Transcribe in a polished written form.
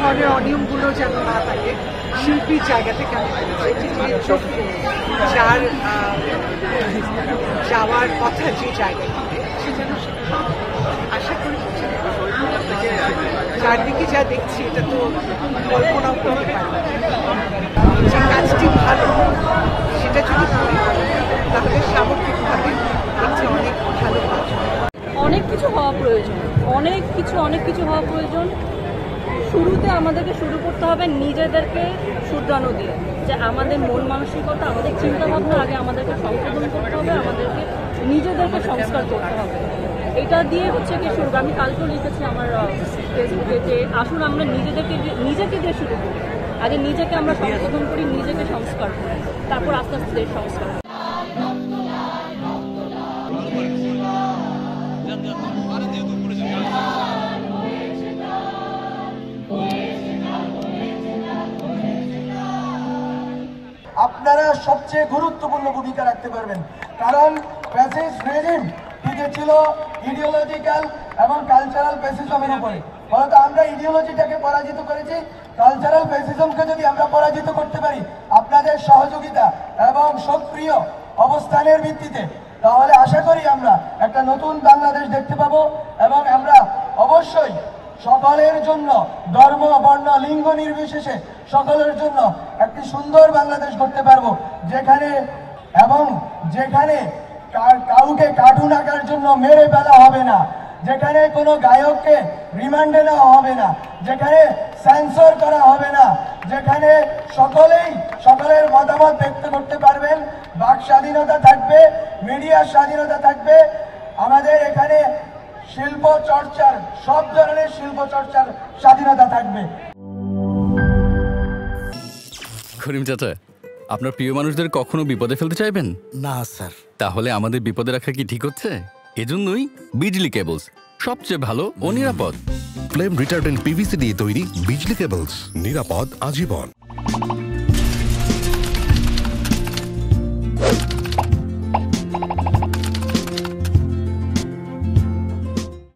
ধরনের অনিয়মগুলো যেন না থাকে, শিল্পীর জায়গা থেকে আমি যার যাওয়ার কথা যে জায়গাটিতে সে যেন আশা করি চারদিকে যা দেখছি এটা তো কল্পনাও করতে পারি যে কাজটি ভালো সেটা যদি করি তাহলে সামগ্রিকভাবে দেখছি অনেক ভালো কাজ। অনেক কিছু হওয়া প্রয়োজন, অনেক কিছু হওয়া প্রয়োজন। শুরুতে আমাদেরকে শুরু করতে হবে নিজেদেরকে শুধরানো দিয়ে, যে আমাদের মন মানসিকতা, আমাদের চিন্তাভাবনা আগে আমাদেরকে সংশোধন করতে হবে, আমাদেরকে নিজেদেরকে সংস্কার করতে হবে। এটা দিয়ে হচ্ছে কি শুরু। আমি কালকেও লিখেছি আমার ফেসবুকে যে আসুন আমরা নিজেকে দিয়ে শুরু করি, আগে নিজেকে আমরা সংশোধন করি, নিজেকে সংস্কার করি, তারপর আস্তে আস্তে দেশ সংস্কার। আপনারা সবচেয়ে গুরুত্বপূর্ণ ভূমিকা রাখতে পারবেন, কারণ ফ্যাসিস্ট রেজিম টিকে ছিল ইডিওলজিক্যাল এবং কালচারাল ফ্যাসিজমের উপরে। ফলত আমরা ইডিওলজিটাকে পরাজিত করেছি, কালচারাল ফ্যাসিজমকে যদি আমরা পরাজিত করতে পারি আপনাদের সহযোগিতা এবং সক্রিয় অবস্থানের ভিত্তিতে, তাহলে আশা করি আমরা একটা নতুন বাংলাদেশ দেখতে পাবো এবং আমরা অবশ্যই সকলের জন্য ধর্ম বর্ণ লিঙ্গ নির্বিশেষে সকলের জন্য একটি সুন্দর বাংলাদেশ করতে পারবো, যেখানে কাউকে কার্টুন আঁকার জন্য মেরে ফেলা হবে না, যেখানে কোনো গায়ককে রিমান্ডে নেওয়া হবে না, যেখানে সেন্সর করা হবে না, যেখানে সকলের মতামত ব্যক্ত করতে পারবেন, বাক স্বাধীনতা থাকবে, মিডিয়ার স্বাধীনতা থাকবে। আমাদের এখানে শিল্প চর্চার সব ধরনের শিল্প চর্চার স্বাধীনতা থাকবে। করিম চাচা, আপনার প্রিয় মানুষদের কখনো বিপদে ফেলতে চাইবেন না স্যার। তাহলে আমাদের বিপদে রাখা কি ঠিক হচ্ছে? এজন্যই বিজলি কেবলস সবচেয়ে ভালো ও নিরাপদ। ফ্লেম রিটার্ডেন্ট পিভিসি দিয়ে তৈরি বিজলি কেবলস, নিরাপদ আজীবন।